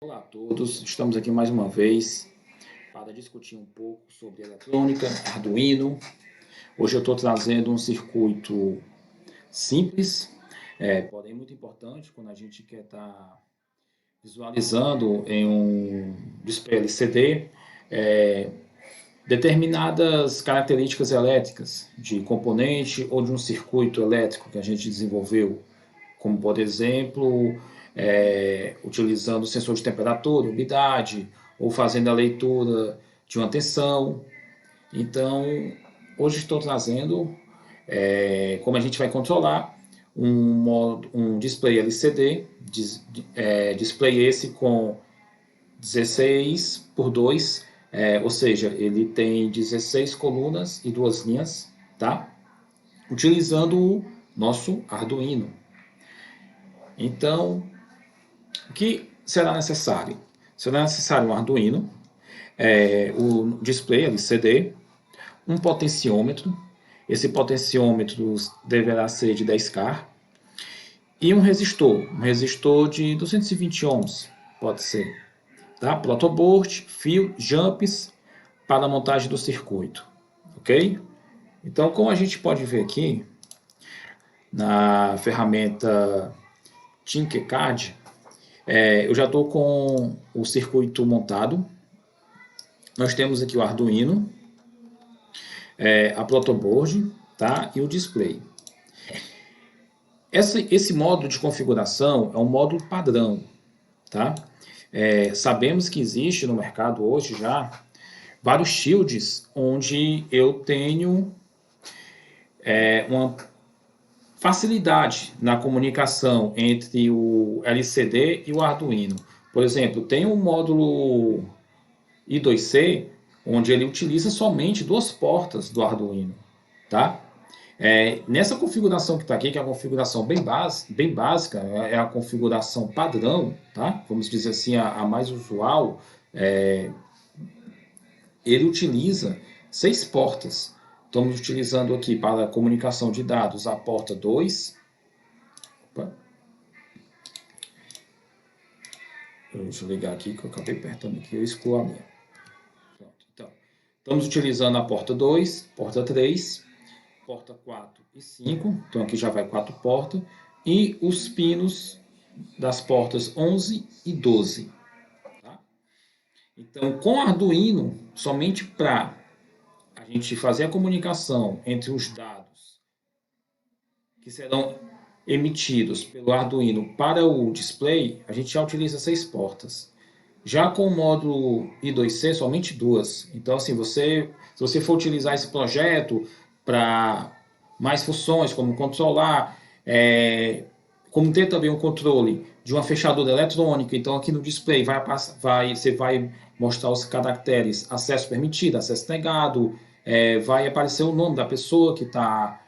Olá a todos, estamos aqui mais uma vez para discutir um pouco sobre eletrônica, Arduino. Hoje eu estou trazendo um circuito simples, porém muito importante quando a gente quer estar visualizando em um display LCD determinadas características elétricas de componente ou de um circuito elétrico que a gente desenvolveu, como por exemplo, utilizando sensor de temperatura, umidade, ou fazendo a leitura de uma tensão. Então, hoje estou trazendo como a gente vai controlar um display LCD, display esse com 16 por 2, ou seja, ele tem 16 colunas e 2 linhas, tá? Utilizando o nosso Arduino. Então, o que será necessário? Será necessário um Arduino, o display LCD, um potenciômetro. Esse potenciômetro deverá ser de 10K. E um resistor de 220 ohms, pode ser. Tá? Protoboard, fio, jumps para a montagem do circuito. Ok? Então, como a gente pode ver aqui, na ferramenta Tinkercad, eu já estou com o circuito montado. Nós temos aqui o Arduino, a protoboard, tá? E o display. Esse módulo de configuração é um módulo padrão, tá? Sabemos que existe no mercado hoje já vários shields onde eu tenho uma facilidade na comunicação entre o LCD e o Arduino. Por exemplo, tem um módulo I2C, onde ele utiliza somente 2 portas do Arduino. Tá? Nessa configuração que está aqui, que é a configuração bem básica, é a configuração padrão, tá? Vamos dizer assim, a mais usual, ele utiliza 6 portas. Estamos utilizando aqui para a comunicação de dados a porta 2. Opa. Deixa eu ligar aqui, que eu acabei apertando aqui, eu excluo a linha. Pronto. Então, estamos utilizando a porta 2, porta 3, porta 4 e 5. Então, aqui já vai 4 portas. E os pinos das portas 11 e 12. Tá? Então, com Arduino, somente para a gente fazer a comunicação entre os dados que serão emitidos pelo Arduino para o display, a gente já utiliza 6 portas. Já com o módulo I2C, somente 2. Então, assim, se você for utilizar esse projeto para mais funções, como controlar, como ter também um controle de uma fechadura eletrônica, então aqui no display você vai mostrar os caracteres acesso permitido, acesso negado, vai aparecer o nome da pessoa que está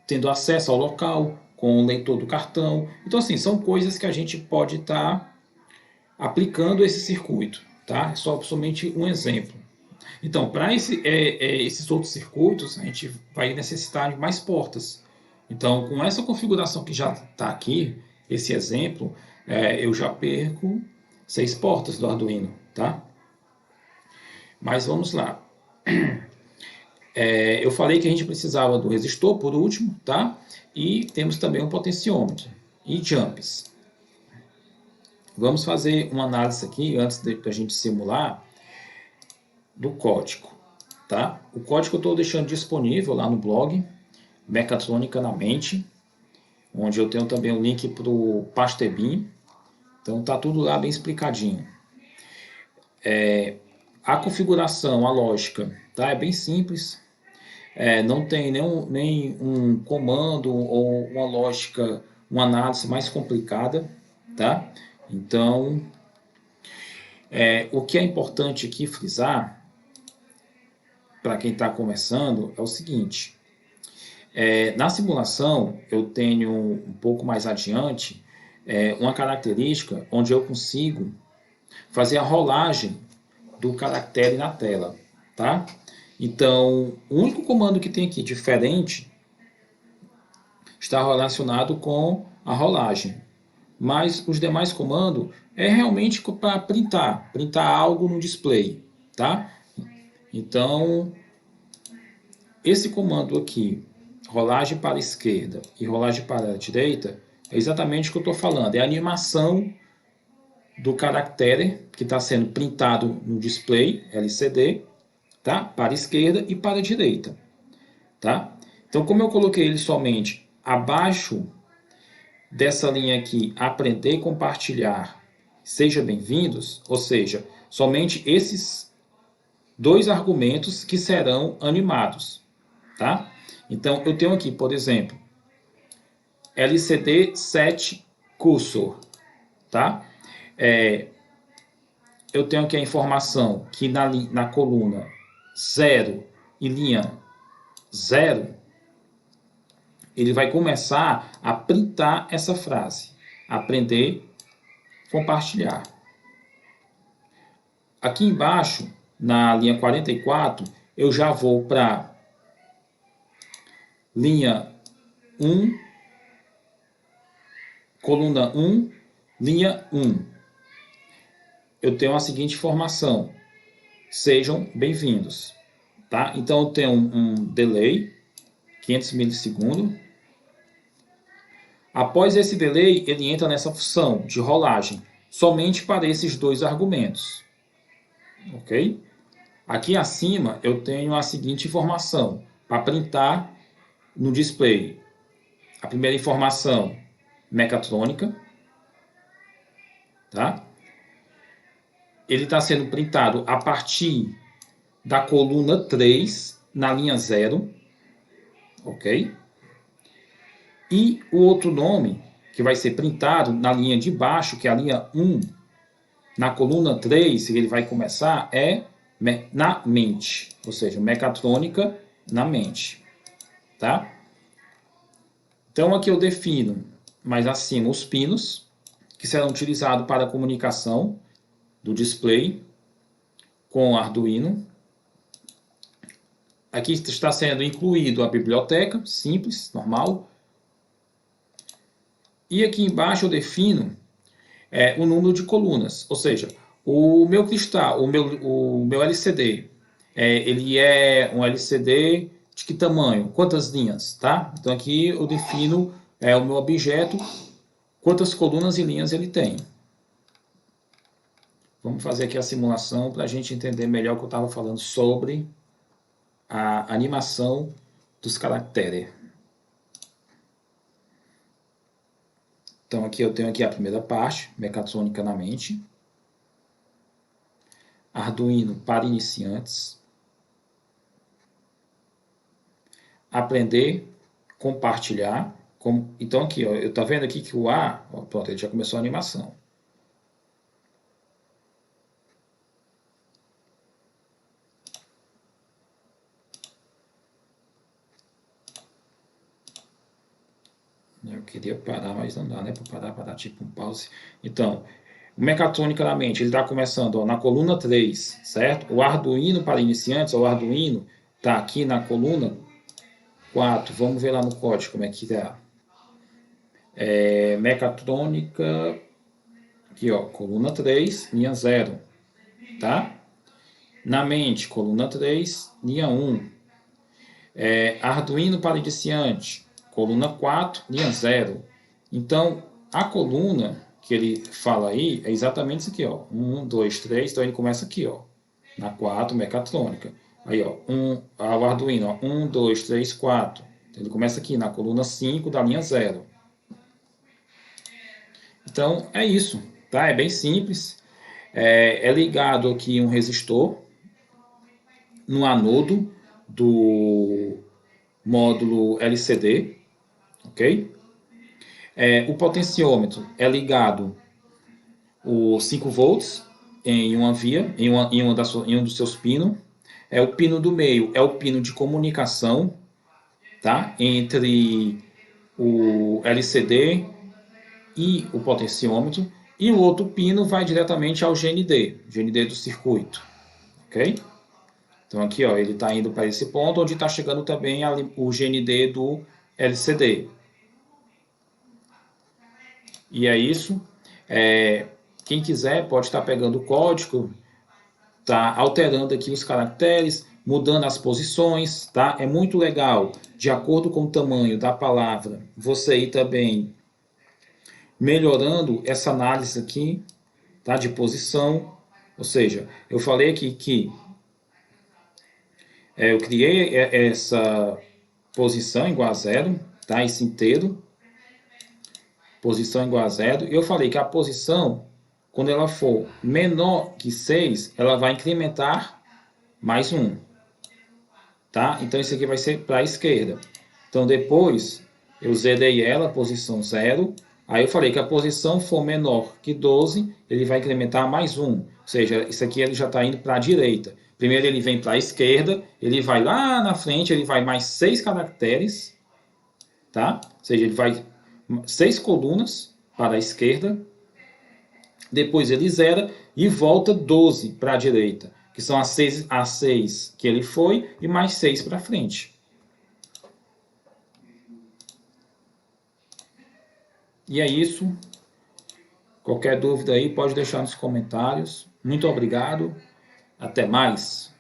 tendo acesso ao local, com o leitor do cartão. Então, assim, são coisas que a gente pode estar aplicando esse circuito. Tá? Somente um exemplo. Então, para esses outros circuitos, a gente vai necessitar de mais portas. Então, com essa configuração que já está aqui, esse exemplo, eu já perco 6 portas do Arduino. Tá? Mas vamos lá. Eu falei que a gente precisava do resistor, por último, tá? E temos também um potenciômetro e jumps. Vamos fazer uma análise aqui, antes da gente simular, do código. Tá? O código eu estou deixando disponível lá no blog, Mecatrônica na Mente, onde eu tenho também o link para o Pastebin. Então tá tudo lá bem explicadinho. A configuração, a lógica, tá? É bem simples. Não tem nem um comando ou uma lógica, uma análise mais complicada, tá? Então, o que é importante aqui frisar, para quem está começando, é o seguinte. Na simulação, eu tenho um pouco mais adiante uma característica onde eu consigo fazer a rolagem do caractere na tela, tá? Então, o único comando que tem aqui diferente está relacionado com a rolagem. mas os demais comandos é realmente para printar algo no display, tá? Então, esse comando aqui, rolagem para a esquerda e rolagem para a direita, é exatamente o que eu estou falando, é a animação do caractere que está sendo printado no display LCD, tá? Para a esquerda e para a direita, tá? Então, como eu coloquei ele somente abaixo dessa linha aqui, aprender, compartilhar, seja bem-vindos, ou seja, somente esses dois argumentos que serão animados, tá? Então, eu tenho aqui, por exemplo, LCD set cursor, tá? Eu tenho aqui a informação que na coluna 0 e linha 0, ele vai começar a printar essa frase. Aprender, compartilhar. Aqui embaixo, na linha 44, eu já vou para linha 1, coluna 1, linha 1. Eu tenho a seguinte informação. Sejam bem-vindos. Tá? Então, eu tenho um delay, 500 milissegundos. Após esse delay, ele entra nessa função de rolagem, somente para esses dois argumentos. Ok? Aqui acima, eu tenho a seguinte informação, para printar no display. A primeira informação, mecatrônica. Tá? Ele está sendo printado a partir da coluna 3, na linha 0. Ok? E o outro nome, que vai ser printado na linha de baixo, que é a linha 1, na coluna 3, ele vai começar, é na mente. Ou seja, mecatrônica na mente. Tá? Então, aqui eu defino mais acima os pinos, que serão utilizados para a comunicação do display com o Arduino. Aqui está sendo incluído a biblioteca, simples, normal. E aqui embaixo eu defino o número de colunas, ou seja, o meu cristal, o meu LCD, ele é um LCD de que tamanho? Quantas linhas? Tá? Então aqui eu defino o meu objeto, quantas colunas e linhas ele tem. Vamos fazer aqui a simulação para a gente entender melhor o que eu estava falando sobre a animação dos caracteres. Então aqui eu tenho aqui a primeira parte, mecatrônica na mente. Arduino para iniciantes. Aprender, compartilhar. Então aqui, ó, eu tá vendo aqui que o A, ó, pronto, ele já começou a animação. Eu queria parar, mas não dá, né? Para parar tipo um pause. Então, mecatrônica na mente, ele está começando ó, na coluna 3, certo? O Arduino para iniciantes, o Arduino está aqui na coluna 4. Vamos ver lá no código como é que dá. Mecatrônica, aqui ó, coluna 3, linha 0, tá? Na mente, coluna 3, linha 1. Arduino para iniciante, coluna 4, linha 0. Então, a coluna que ele fala aí é exatamente isso aqui, ó. 1, 2, 3, então ele começa aqui, ó. Na 4, mecatrônica. Aí, ó, o Arduino, ó, 1, 2, 3, 4. Então, ele começa aqui na coluna 5 da linha 0. Então, é isso, tá? É bem simples. É ligado aqui um resistor no anodo do módulo LCD, ok? O potenciômetro é ligado os 5 volts em uma via, em um dos seus pinos. O pino do meio é o pino de comunicação, tá? Entre o LCD e o potenciômetro. E o outro pino vai diretamente ao GND do circuito, ok? Então aqui ó, ele está indo para esse ponto, onde está chegando também o GND do LCD. E é isso. Quem quiser pode estar pegando o código, tá alterando aqui os caracteres, mudando as posições, tá? É muito legal, de acordo com o tamanho da palavra, você ir também melhorando essa análise aqui, tá? De posição. Ou seja, eu falei aqui que eu criei essa posição igual a zero, tá? Esse inteiro, posição igual a zero. E eu falei que a posição, quando ela for menor que 6, ela vai incrementar mais 1, tá? Então, isso aqui vai ser para a esquerda. Então, depois, eu zerei ela, posição 0. Aí eu falei que a posição for menor que 12, ele vai incrementar mais 1. Ou seja, isso aqui ele já está indo para a direita. Primeiro ele vem para a esquerda, ele vai lá na frente, ele vai mais 6 caracteres, tá? Ou seja, ele vai 6 colunas para a esquerda, depois ele zera e volta 12 para a direita, que são as 6 que ele foi e mais 6 para frente. E é isso. Qualquer dúvida aí pode deixar nos comentários. Muito obrigado. Até mais.